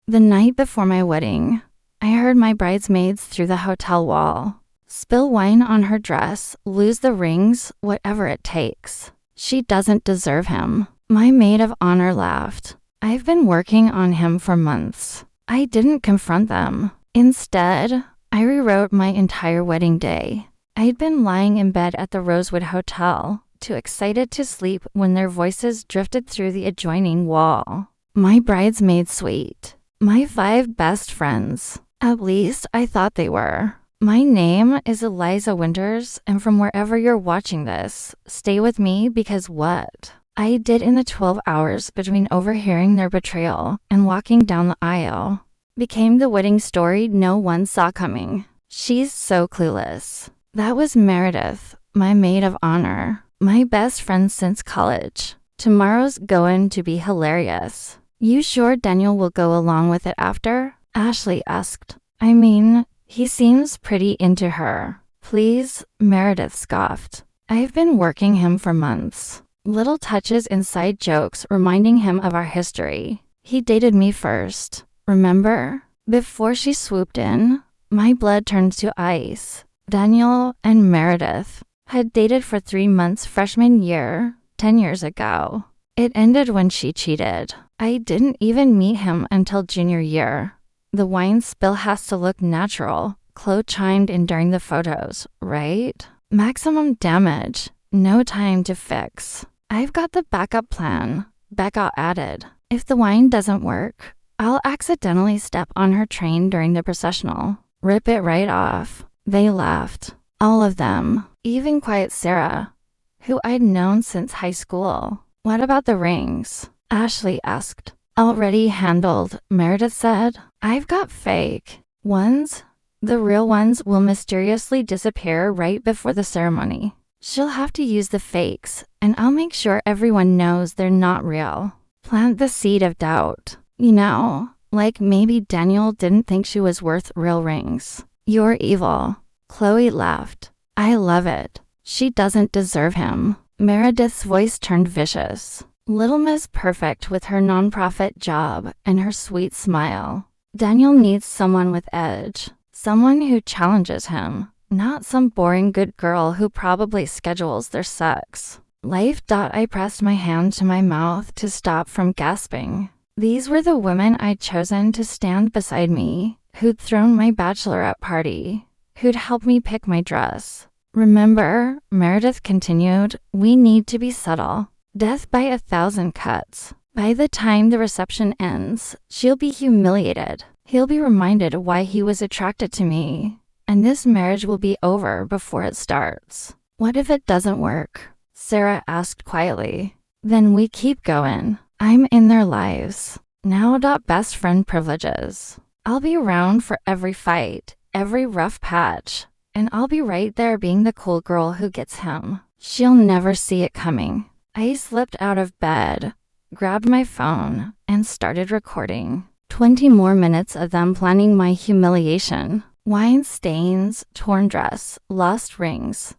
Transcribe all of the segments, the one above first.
The night before my wedding, I heard my bridesmaids through the hotel wall. Spill wine on her dress, lose the rings, whatever it takes. She doesn't deserve him. My maid of honor laughed. I've been working on him for months. I didn't confront them. Instead, I rewrote my entire wedding day. I'd been lying in bed at the Rosewood Hotel, too excited to sleep when their voices drifted through the adjoining wall. My bridesmaid suite. My 5 best friends. At least I thought they were. My name is Eliza Winters, and from wherever you're watching this, stay with me because what I did in the 12 hours between overhearing their betrayal and walking down the aisle became the wedding story no one saw coming. She's so clueless. That was Meredith, my maid of honor, my best friend since college. Tomorrow's going to be hilarious. You sure Daniel will go along with it after? Ashley asked. I mean, he seems pretty into her. Please, Meredith scoffed. I've been working him for months. Little touches inside jokes reminding him of our history. He dated me first. Remember? Before she swooped in, my blood turned to ice. Daniel and Meredith had dated for 3 months freshman year, 10 years ago. It ended when she cheated. I didn't even meet him until junior year. The wine spill has to look natural, Chloe chimed in during the photos, right? Maximum damage, no time to fix. I've got the backup plan, Becca added. If the wine doesn't work, I'll accidentally step on her train during the processional. Rip it right off. They laughed. All of them, even quiet Sarah, who I'd known since high school. What about the rings? Ashley asked. Already handled, Meredith said. I've got fake ones. The real ones will mysteriously disappear right before the ceremony. She'll have to use the fakes, and I'll make sure everyone knows they're not real. Plant the seed of doubt. You know, like maybe Daniel didn't think she was worth real rings. You're evil. Chloe laughed. I love it. She doesn't deserve him. Meredith's voice turned vicious. Little Miss Perfect with her nonprofit job and her sweet smile. Daniel needs someone with edge. Someone who challenges him. Not some boring good girl who probably schedules their sex. I pressed my hand to my mouth to stop from gasping. These were the women I'd chosen to stand beside me, who'd thrown my bachelorette party, who'd helped me pick my dress. Remember, Meredith continued, we need to be subtle. Death by 1,000 cuts. By the time the reception ends, she'll be humiliated. He'll be reminded why he was attracted to me. And this marriage will be over before it starts. What if it doesn't work? Sarah asked quietly. Then we keep going. I'm in their lives. Now. Best friend privileges. I'll be around for every fight, every rough patch. And I'll be right there being the cool girl who gets him. She'll never see it coming. I slipped out of bed, grabbed my phone, and started recording. 20 more minutes of them planning my humiliation. Wine stains, torn dress, lost rings.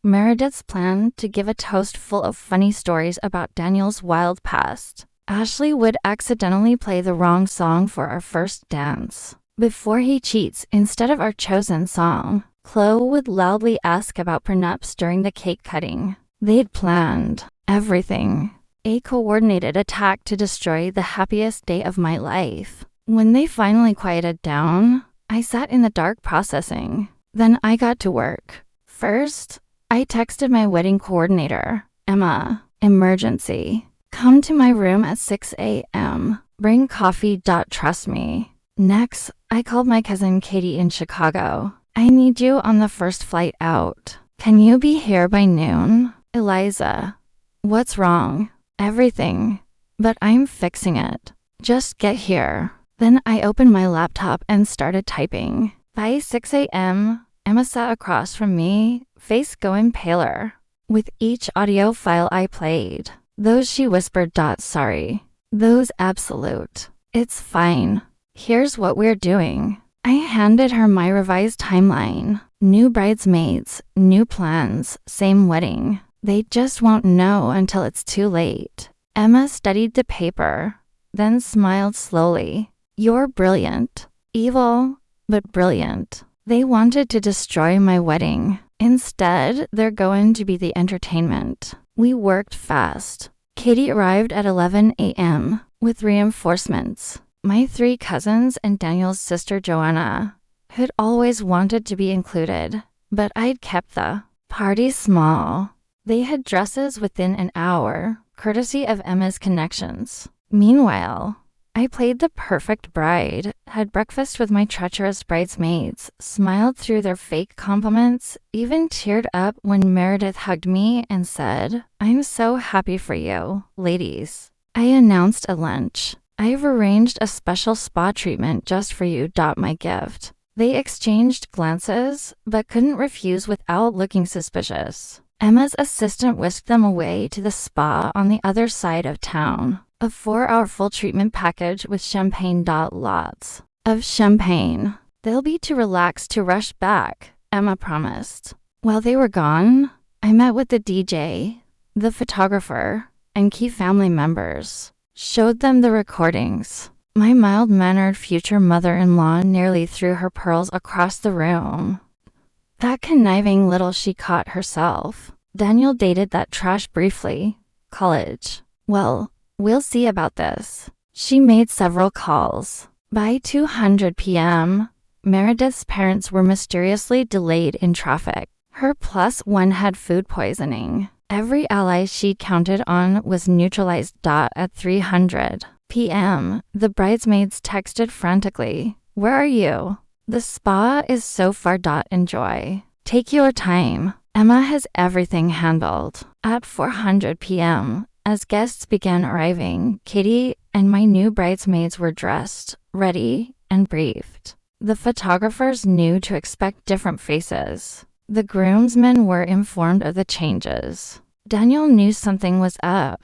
Meredith's plan to give a toast full of funny stories about Daniel's wild past. Ashley would accidentally play the wrong song for our first dance. Before he cheats instead of our chosen song, Chloe would loudly ask about prenups during the cake cutting. They'd planned everything. A coordinated attack to destroy the happiest day of my life. When they finally quieted down, I sat in the dark processing. Then I got to work. First, I texted my wedding coordinator, Emma, emergency. Come to my room at 6 a.m. Bring coffee. Trust me. Next, I called my cousin Katie in Chicago. I need you on the first flight out. Can you be here by noon? Eliza. What's wrong? Everything. But I'm fixing it. Just get here. Then I opened my laptop and started typing. By 6 a.m., Emma sat across from me, face going paler. With each audio file I played, those she whispered. Sorry. Those absolute. It's fine. Here's what we're doing. I handed her my revised timeline. New bridesmaids, new plans, same wedding. They just won't know until it's too late. Emma studied the paper, then smiled slowly. You're brilliant. Evil, but brilliant. They wanted to destroy my wedding. Instead, they're going to be the entertainment. We worked fast. Katie arrived at 11 a.m. with reinforcements. My 3 cousins and Daniel's sister Joanna had always wanted to be included, but I'd kept the party small. They had dresses within an hour, courtesy of Emma's connections. Meanwhile, I played the perfect bride, had breakfast with my treacherous bridesmaids, smiled through their fake compliments, even teared up when Meredith hugged me and said, "I'm so happy for you, ladies." I announced a lunch. "I've arranged a special spa treatment just for you. My gift." They exchanged glances, but couldn't refuse without looking suspicious. Emma's assistant whisked them away to the spa on the other side of town. A 4-hour full treatment package with champagne. Lots of champagne. They'll be too relaxed to rush back, Emma promised. While they were gone, I met with the DJ, the photographer, and key family members. Showed them the recordings. My mild-mannered future mother-in-law nearly threw her pearls across the room. That conniving little she caught herself. Daniel dated that trash briefly. College. Well, we'll see about this. She made several calls. By 2:00 p.m., Meredith's parents were mysteriously delayed in traffic. Her +1 had food poisoning. Every ally she'd counted on was neutralized. At 3:00 p.m., the bridesmaids texted frantically, "Where are you? The spa is so far. Enjoy. Take your time. Emma has everything handled." At 4:00 p.m., as guests began arriving, Katie and my new bridesmaids were dressed, ready, and briefed. The photographers knew to expect different faces. The groomsmen were informed of the changes. Daniel knew something was up,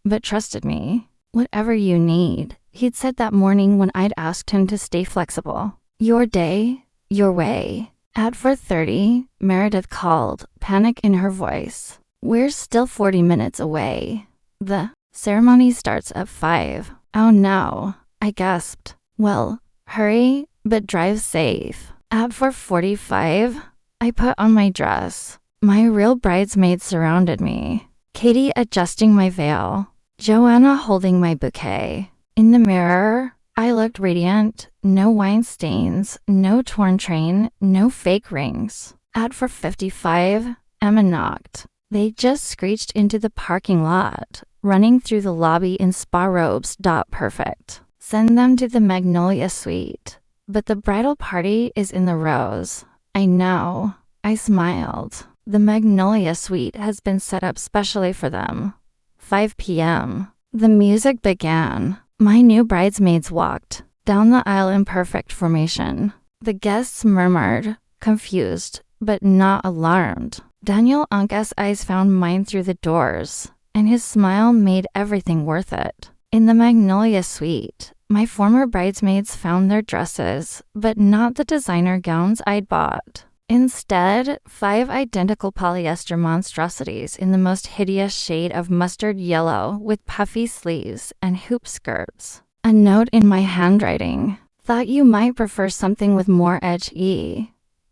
but trusted me. "Whatever you need," he'd said that morning when I'd asked him to stay flexible. "Your day, your way." At 4:30, Meredith called, panic in her voice. "We're still 40 minutes away. The ceremony starts at 5. "Oh no," I gasped. "Well, hurry, but drive safe." At 4:45, I put on my dress. My real bridesmaids surrounded me. Katie adjusting my veil. Joanna holding my bouquet. In the mirror, I looked radiant. No wine stains, no torn train, no fake rings. At 4:55, Emma knocked. They just screeched into the parking lot, running through the lobby in spa robes. Perfect. Send them to the Magnolia Suite. But the bridal party is in the Rose. I know. I smiled. The Magnolia Suite has been set up specially for them. 5 p.m. The music began. My new bridesmaids walked down the aisle in perfect formation. The guests murmured, confused, but not alarmed. Daniel Uncas' eyes found mine through the doors, and his smile made everything worth it. In the Magnolia Suite, my former bridesmaids found their dresses, but not the designer gowns I'd bought. Instead, 5 identical polyester monstrosities in the most hideous shade of mustard yellow with puffy sleeves and hoop skirts. A note in my handwriting. "Thought you might prefer something with more edge.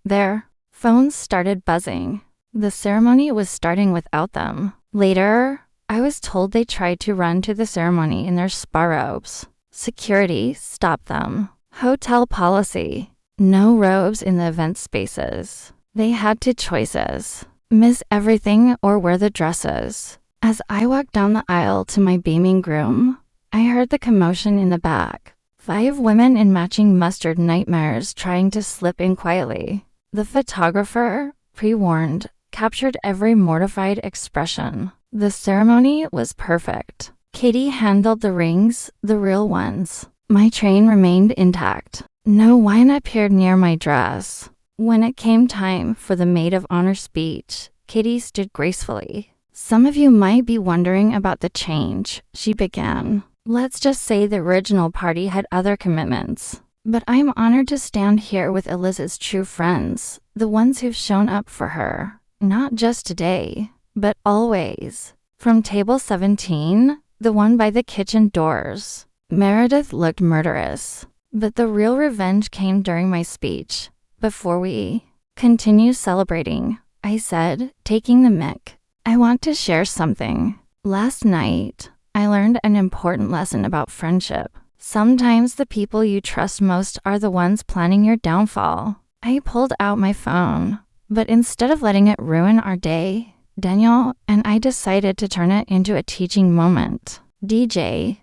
Their phones started buzzing. The ceremony was starting without them. Later, I was told they tried to run to the ceremony in their spa robes. Security stopped them. Hotel policy. No robes in the event spaces. They had 2 choices. Miss everything or wear the dresses. As I walked down the aisle to my beaming groom, I heard the commotion in the back. 5 women in matching mustard nightmares trying to slip in quietly. The photographer, pre-warned, captured every mortified expression. The ceremony was perfect. Katie handled the rings, the real ones. My train remained intact. No wine appeared near my dress. When it came time for the maid of honor speech, Katie stood gracefully. "Some of you might be wondering about the change," she began. "Let's just say the original party had other commitments. But I'm honored to stand here with Eliz's true friends, the ones who've shown up for her. Not just today, but always." From table 17, the one by the kitchen doors, Meredith looked murderous. But the real revenge came during my speech. Before we continue celebrating, I said, taking the mic, I want to share something. Last night, I learned an important lesson about friendship. Sometimes the people you trust most are the ones planning your downfall. I pulled out my phone, but instead of letting it ruin our day, Daniel and I decided to turn it into a teaching moment. DJ,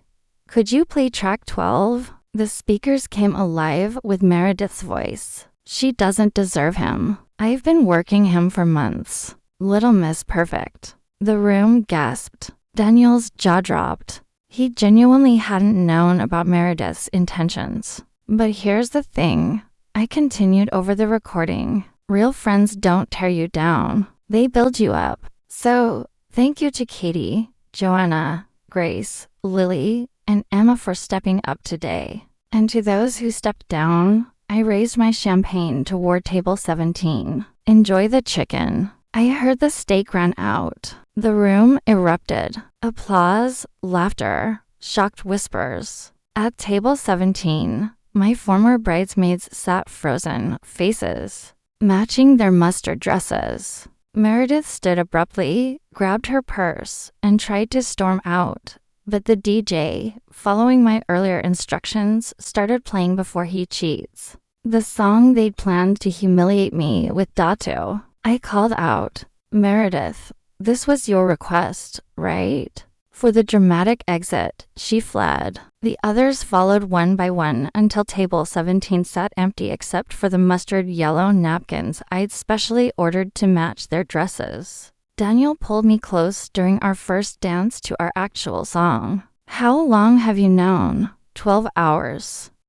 could you play track 12? The speakers came alive with Meredith's voice. She doesn't deserve him. I've been working him for months. Little Miss Perfect. The room gasped. Daniel's jaw dropped. He genuinely hadn't known about Meredith's intentions. But here's the thing. I continued over the recording. Real friends don't tear you down. They build you up. So, thank you to Katie, Joanna, Grace, Lily, and Emma for stepping up today. And to those who stepped down, I raised my champagne toward table 17. Enjoy the chicken. I heard the steak ran out. The room erupted. Applause, laughter, shocked whispers. At table 17, my former bridesmaids sat frozen, faces matching their mustard dresses. Meredith stood abruptly, grabbed her purse, and tried to storm out. But the DJ, following my earlier instructions, started playing Before He Cheats, the song they'd planned to humiliate me with Datu. I called out, Meredith, this was your request, right? For the dramatic exit, she fled. The others followed one by one until table 17 sat empty except for the mustard yellow napkins I'd specially ordered to match their dresses. Daniel pulled me close during our first dance to our actual song. How long have you known? 12 hours.